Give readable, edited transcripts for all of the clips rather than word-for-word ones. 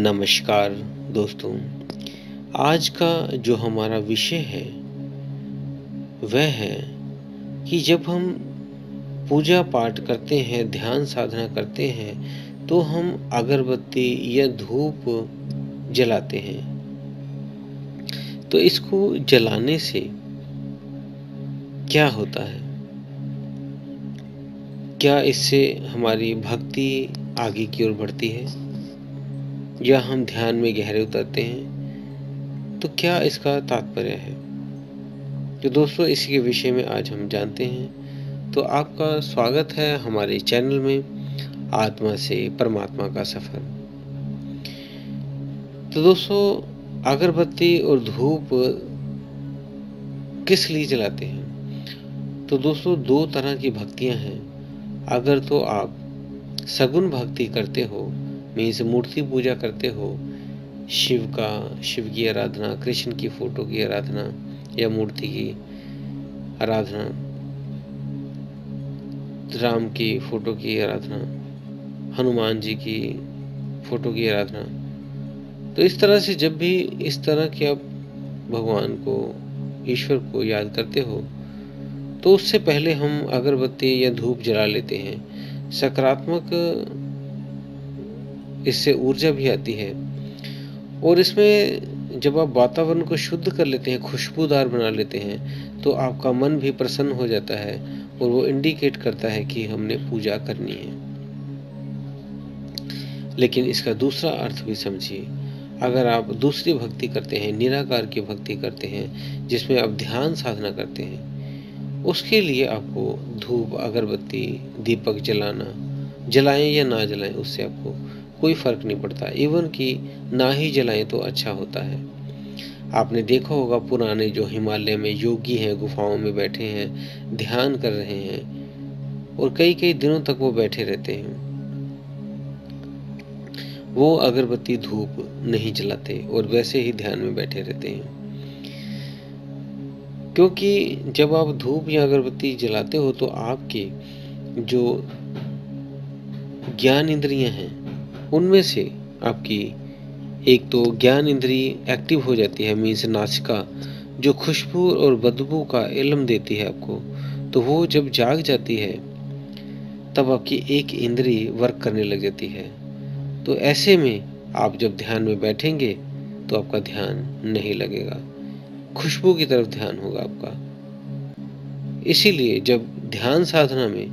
नमस्कार दोस्तों। आज का जो हमारा विषय है वह है कि जब हम पूजा पाठ करते हैं, ध्यान साधना करते हैं तो हम अगरबत्ती या धूप जलाते हैं। तो इसको जलाने से क्या होता है? क्या इससे हमारी भक्ति आगे की ओर बढ़ती है या हम ध्यान में गहरे उतरते हैं? तो क्या इसका तात्पर्य है? तो दोस्तों, इसी के विषय में आज हम जानते हैं। तो आपका स्वागत है हमारे चैनल में आत्मा से परमात्मा का सफर। तो दोस्तों, अगरबत्ती और धूप किस लिए जलाते हैं? तो दोस्तों, दो तरह की भक्तियां हैं। अगर तो आप सगुण भक्ति करते हो, मीन्स मूर्ति पूजा करते हो, शिव की आराधना, कृष्ण की फोटो की आराधना या मूर्ति की आराधना, राम की फोटो की आराधना, हनुमान जी की फोटो की आराधना। तो इस तरह से जब भी इस तरह के आप भगवान को, ईश्वर को याद करते हो तो उससे पहले हम अगरबत्ती या धूप जला लेते हैं। सकारात्मक इससे ऊर्जा भी आती है और इसमें जब आप वातावरण को शुद्ध कर लेते हैं, खुशबूदार बना लेते हैं, तो आपका मन भी प्रसन्न हो जाता है और वो इंडिकेट करता है कि हमने पूजा करनी है। लेकिन इसका दूसरा अर्थ भी समझिए। अगर आप दूसरी भक्ति करते हैं, निराकार की भक्ति करते हैं, जिसमें आप ध्यान साधना करते हैं, उसके लिए आपको धूप, अगरबत्ती, दीपक जलाएं या ना जलाएं, उससे आपको कोई फर्क नहीं पड़ता। इवन कि ना ही जलाएं तो अच्छा होता है। आपने देखा होगा पुराने जो हिमालय में योगी हैं, गुफाओं में बैठे हैं, ध्यान कर रहे हैं और कई कई दिनों तक वो बैठे रहते हैं। वो अगरबत्ती धूप नहीं जलाते और वैसे ही ध्यान में बैठे रहते हैं। क्योंकि जब आप धूप या अगरबत्ती जलाते हो तो आपके जो ज्ञान इंद्रियां हैं उनमें से आपकी एक तो ज्ञान इंद्री एक्टिव हो जाती है, मीन्स नासिका, जो खुशबू और बदबू का इल्म देती है आपको। तो वो जब जाग जाती है तब आपकी एक इंद्री वर्क करने लग जाती है। तो ऐसे में आप जब ध्यान में बैठेंगे तो आपका ध्यान नहीं लगेगा, खुशबू की तरफ ध्यान होगा आपका। इसीलिए जब ध्यान साधना में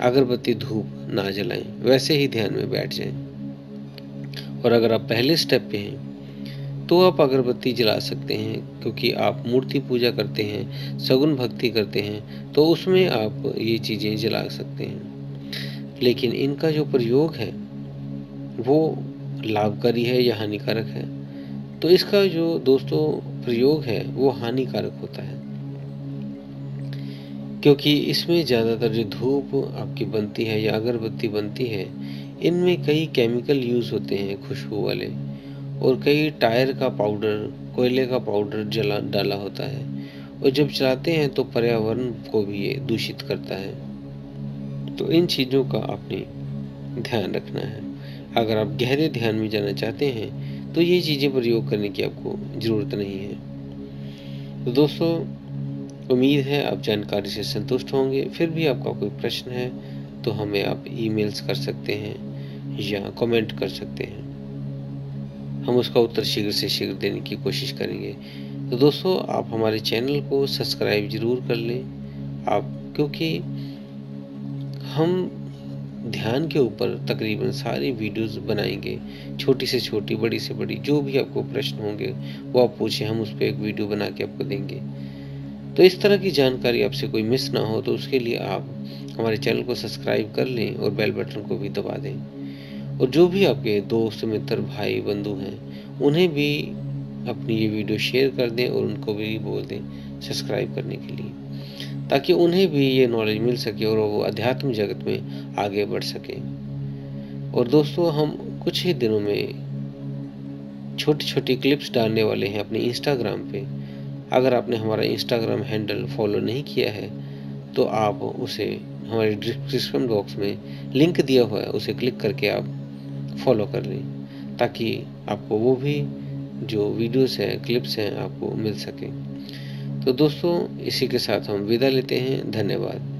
अगरबत्ती धूप ना जलाएं, वैसे ही ध्यान में बैठ जाएं। और अगर आप पहले स्टेप पे हैं तो आप अगरबत्ती जला सकते हैं, क्योंकि आप मूर्ति पूजा करते हैं, सगुण भक्ति करते हैं, तो उसमें आप ये चीज़ें जला सकते हैं। लेकिन इनका जो प्रयोग है वो लाभकारी है या हानिकारक है? तो इसका जो दोस्तों प्रयोग है वो हानिकारक होता है, क्योंकि इसमें ज़्यादातर जो धूप आपकी बनती है या अगरबत्ती बनती है, इनमें कई केमिकल यूज़ होते हैं खुशबू वाले, और कई टायर का पाउडर, कोयले का पाउडर डाला होता है, और जब चलाते हैं तो पर्यावरण को भी ये दूषित करता है। तो इन चीज़ों का आपने ध्यान रखना है। अगर आप गहरे ध्यान में जाना चाहते हैं तो ये चीज़ें प्रयोग करने की आपको ज़रूरत नहीं है। तो दोस्तों, उम्मीद है आप जानकारी से संतुष्ट होंगे। फिर भी आपका कोई प्रश्न है तो हमें आप ईमेल्स कर सकते हैं या कमेंट कर सकते हैं। हम उसका उत्तर शीघ्र से शीघ्र देने की कोशिश करेंगे। तो दोस्तों, आप हमारे चैनल को सब्सक्राइब ज़रूर कर लें क्योंकि हम ध्यान के ऊपर तकरीबन सारी वीडियोस बनाएंगे, छोटी से छोटी, बड़ी से बड़ी। जो भी आपको प्रश्न होंगे वो आप पूछें, हम उस पर एक वीडियो बना के आपको देंगे। तो इस तरह की जानकारी आपसे कोई मिस ना हो, तो उसके लिए आप हमारे चैनल को सब्सक्राइब कर लें और बेल बटन को भी दबा दें। और जो भी आपके दोस्त, मित्र, भाई, बंधु हैं, उन्हें भी अपनी ये वीडियो शेयर कर दें और उनको भी बोल दें सब्सक्राइब करने के लिए, ताकि उन्हें भी ये नॉलेज मिल सके और वो अध्यात्म जगत में आगे बढ़ सकें। और दोस्तों, हम कुछ ही दिनों में छोटी छोटी क्लिप्स डालने वाले हैं अपने इंस्टाग्राम पे। अगर आपने हमारा इंस्टाग्राम हैंडल फॉलो नहीं किया है तो आप उसे, हमारे डिस्क्रिप्शन बॉक्स में लिंक दिया हुआ है, उसे क्लिक करके आप फॉलो कर लें, ताकि आपको वो भी जो वीडियोस है, क्लिप्स हैं, आपको मिल सकें। तो दोस्तों, इसी के साथ हम विदा लेते हैं। धन्यवाद।